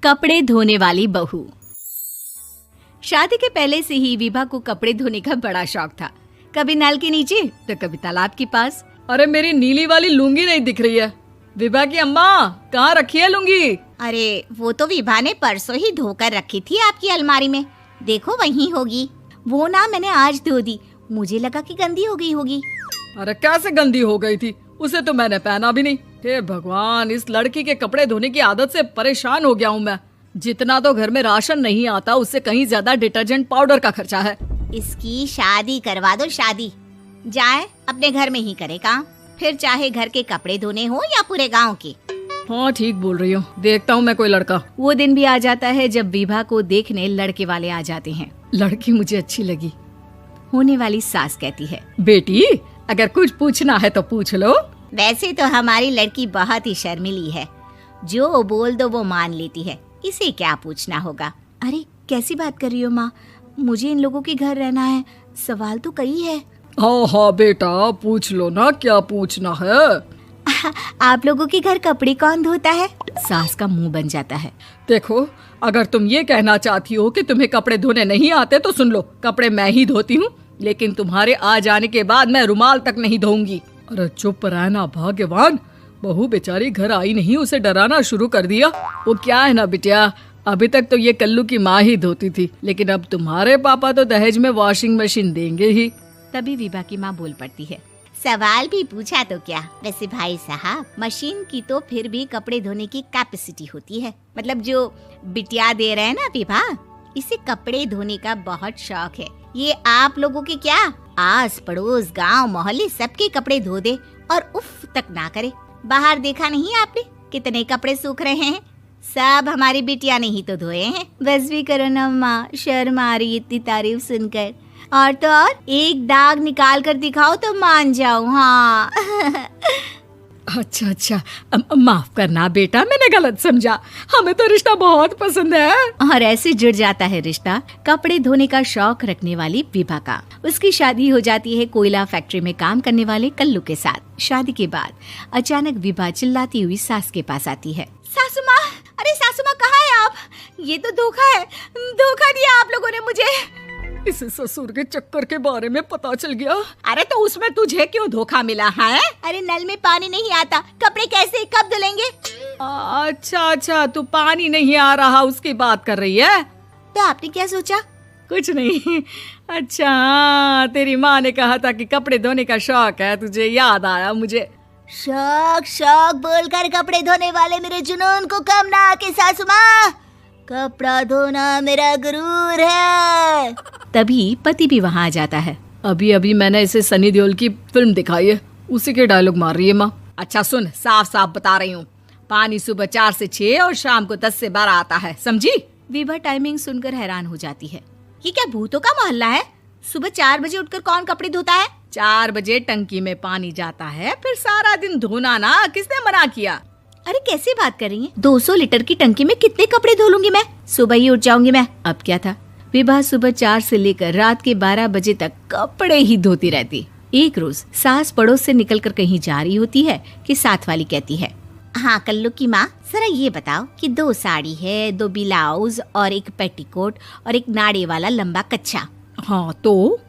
कपड़े धोने वाली बहू। शादी के पहले से ही विभा को कपड़े धोने का बड़ा शौक था। कभी नल के नीचे तो कभी तालाब के पास। अरे मेरी नीली वाली लुंगी नहीं दिख रही है। विभा की अम्मा, कहाँ रखी है लुंगी? अरे वो तो विभा ने परसों ही धोकर रखी थी आपकी अलमारी में, देखो वहीं होगी। वो ना मैंने आज धो दी, मुझे लगा कि गंदी हो गई होगी। अरे कैसे गंदी हो गई थी? उसे तो मैंने पहना भी नहीं। हे भगवान, इस लड़की के कपड़े धोने की आदत से परेशान हो गया हूँ मैं। जितना तो घर में राशन नहीं आता, उससे कहीं ज्यादा डिटर्जेंट पाउडर का खर्चा है। इसकी शादी करवा दो, शादी जाए अपने घर में ही करे काम, फिर चाहे घर के कपड़े धोने हो या पूरे गांव के। हाँ ठीक बोल रही हूँ, देखता हूँ मैं कोई लड़का। वो दिन भी आ जाता है जब विभा को देखने लड़के वाले आ जाते हैं। लड़की मुझे अच्छी लगी। होने वाली सास कहती है, बेटी अगर कुछ पूछना है तो पूछ लो। वैसे तो हमारी लड़की बहुत ही शर्मीली है, जो बोल दो वो मान लेती है, इसे क्या पूछना होगा। अरे कैसी बात कर रही हो माँ, मुझे इन लोगों के घर रहना है, सवाल तो कई है। हाँ हाँ बेटा, पूछ लो ना, क्या पूछना है। आप लोगों के घर कपड़े कौन धोता है? सास का मुंह बन जाता है। देखो, अगर तुम ये कहना चाहती हो कि तुम्हें कपड़े धोने नहीं आते तो सुन लो, कपड़े मैं ही धोती हूँ, लेकिन तुम्हारे आ जाने के बाद मैं रुमाल तक नहीं धोऊंगी। अरे चुप रहना भाग्यवान, बहू बेचारी घर आई नहीं, उसे डराना शुरू कर दिया। वो क्या है ना बिटिया, अभी तक तो ये कल्लू की माँ ही धोती थी, लेकिन अब तुम्हारे पापा तो दहेज में वॉशिंग मशीन देंगे ही। तभी विभा की माँ बोल पड़ती है, सवाल भी पूछा तो क्या। वैसे भाई साहब, मशीन की तो फिर भी कपड़े धोने की कैपेसिटी होती है। मतलब जो बिटिया दे रहे हैं ना विभा, इसे कपड़े धोने का बहुत शौक है। ये आप लोगों के क्या, आस पड़ोस गांव मोहल्ले सबके कपड़े धो दे और उफ तक ना करे। बाहर देखा नहीं आपने कितने कपड़े सूख रहे हैं? सब हमारी बिटिया ने ही तो धोए हैं। बस भी करो ना माँ, शर्म आ रही इतनी तारीफ सुनकर। और तो और एक दाग निकाल कर दिखाओ तो मान जाऊं। हाँ अच्छा, माफ करना बेटा, मैंने गलत समझा। हमें तो रिश्ता बहुत पसंद है। और ऐसे जुड़ जाता है रिश्ता कपड़े धोने का शौक रखने वाली विभा का। उसकी शादी हो जाती है कोयला फैक्ट्री में काम करने वाले कल्लू के साथ। शादी के बाद अचानक विभा चिल्लाती हुई सास के पास आती है। सासू माँ, अरे सासू माँ कहाँ है आप? ये तो धोखा है, धोखा दिया आप लोगों ने मुझे। इसे ससुर के चक्कर के बारे में पता चल गया। अरे तो उसमें तुझे क्यों धोखा मिला है? अरे नल में पानी नहीं आता, कपड़े कैसे कब धुलेंगे? अच्छा, तू पानी नहीं आ रहा उसकी बात कर रही है। तो आपने क्या सोचा? कुछ नहीं। अच्छा, तेरी माँ ने कहा था कि कपड़े धोने का शौक है तुझे, याद आया मुझे। शौक बोलकर कपड़े धोने वाले मेरे जुनून को कम ना आके सासू माँ, कपड़ा धोना मेरा गुरूर है। तभी पति भी वहाँ आ जाता है। अभी मैंने इसे सनी देओल की फिल्म दिखाई है, उसी के डायलॉग मार रही है माँ। अच्छा सुन, साफ साफ बता रही हूँ, पानी सुबह 4 से 6 और शाम को 10 से 12 आता है, समझी? विभा टाइमिंग सुनकर हैरान हो जाती है। ये क्या भूतों का मोहल्ला है? सुबह 4 बजे उठकर कौन कपड़े धोता है? 4 बजे टंकी में पानी जाता है, फिर सारा दिन धोना ना, किसने मना किया? अरे कैसी बात कर रही हैं? 200 लीटर की टंकी में कितने कपड़े धो लूंगी मैं? सुबह ही उठ जाऊंगी मैं। अब क्या था, विभा सुबह 4 से लेकर रात के 12 बजे तक कपड़े ही धोती रहती। एक रोज सास पड़ोस से निकलकर कहीं जा रही होती है कि साथ वाली कहती है, हाँ कल्लू की माँ, जरा ये बताओ कि 2 साड़ी है, 2 ब्लाउज और एक पेटीकोट और एक नाड़े वाला लंबा कच्छा। हाँ तो?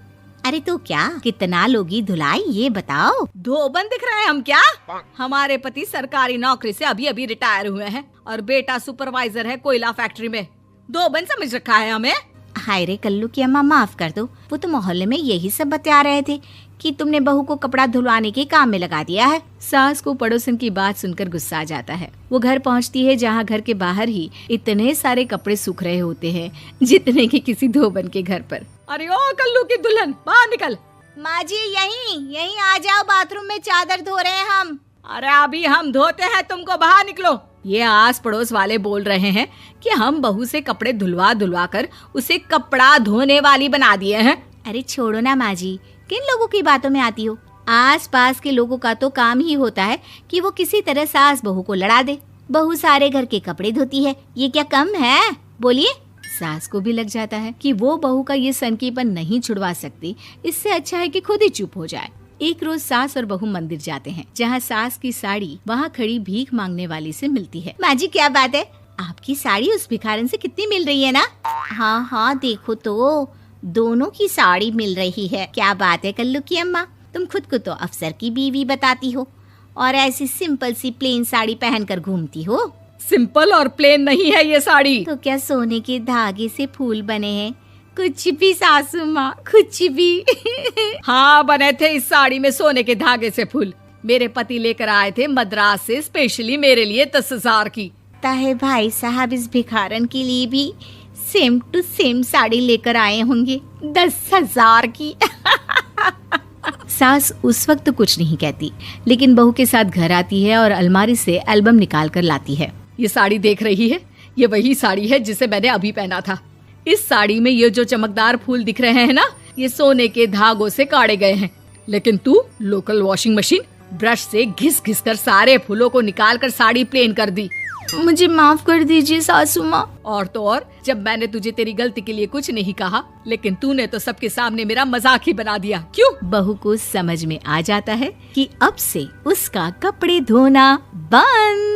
अरे तो क्या, कितना लोगी धुलाई ये बताओ। धोबन दिख रहे हैं हम क्या? हमारे पति सरकारी नौकरी से अभी रिटायर हुए हैं और बेटा सुपरवाइजर है कोयला फैक्ट्री में। धोबन समझ रखा है हमें? हाय रे कल्लू की अम्मा, माफ कर दो, वो तो मोहल्ले में यही सब बता रहे थे कि तुमने बहू को कपड़ा धुलवाने के काम में लगा दिया है। सास को पड़ोसन की बात सुनकर गुस्सा आ जाता है। वो घर पहुंचती है जहां घर के बाहर ही इतने सारे कपड़े सूख रहे होते हैं जितने कि किसी धोबन के घर पर। अरे ओ कल्लू की दुल्हन, बाहर निकल। माँ जी यहीं आ जाओ, बाथरूम में चादर धो रहे हैं हम। अरे अभी हम धोते हैं, तुमको बाहर निकलो। ये आस पड़ोस वाले बोल रहे हैं कि हम बहू से कपड़े धुलवा कर उसे कपड़ा धोने वाली बना दिए हैं। अरे छोड़ो ना माँ जी, किन लोगों की बातों में आती हो? आस पास के लोगों का तो काम ही होता है कि वो किसी तरह सास बहू को लड़ा दे। बहू सारे घर के कपड़े धोती है, ये क्या कम है? बोलिए। सास को भी लग जाता है कि वो बहू का ये सनकीपन नहीं छुड़वा सकती, इससे अच्छा है कि खुद ही चुप हो जाए। एक रोज सास और बहू मंदिर जाते हैं, जहाँ सास की साड़ी वहाँ खड़ी भीख मांगने वाली से मिलती है। माँ जी क्या बात है, आपकी साड़ी उस भिखारन से कितनी मिल रही है ना? हाँ हाँ, देखो तो दोनों की साड़ी मिल रही है। क्या बात है कल्लू की अम्मा, तुम खुद को तो अफसर की बीवी बताती हो और ऐसी सिंपल सी प्लेन साड़ी पहनकर घूमती हो। सिंपल और प्लेन नहीं है ये साड़ी। तो क्या सोने के धागे से फूल बने हैं? कुछ भी सासू माँ, कुछ भी। हाँ, बने थे इस साड़ी में सोने के धागे से फूल। मेरे पति लेकर आए थे मद्रास से स्पेशली मेरे लिए 10,000 की। ताहे भाई साहब इस भिखारन के लिए भी सेम टू सेम साड़ी लेकर आए होंगे 10,000 की। सास उस वक्त तो कुछ नहीं कहती, लेकिन बहू के साथ घर आती है और अलमारी से एल्बम निकाल कर लाती है। ये साड़ी देख रही है, ये वही साड़ी है जिसे मैंने अभी पहना था। इस साड़ी में ये जो चमकदार फूल दिख रहे हैं ना, ये सोने के धागों से काटे गए हैं। लेकिन तू लोकल वॉशिंग मशीन ब्रश से घिस घिस कर सारे फूलों को निकाल कर साड़ी प्लेन कर दी। मुझे माफ कर दीजिए सासू माँ। और तो और, जब मैंने तुझे तेरी गलती के लिए कुछ नहीं कहा, लेकिन तूने तो सबके सामने मेरा मजाक ही बना दिया। क्यों? बहू को समझ में आ जाता है कि अब से उसका कपड़े धोना बंद।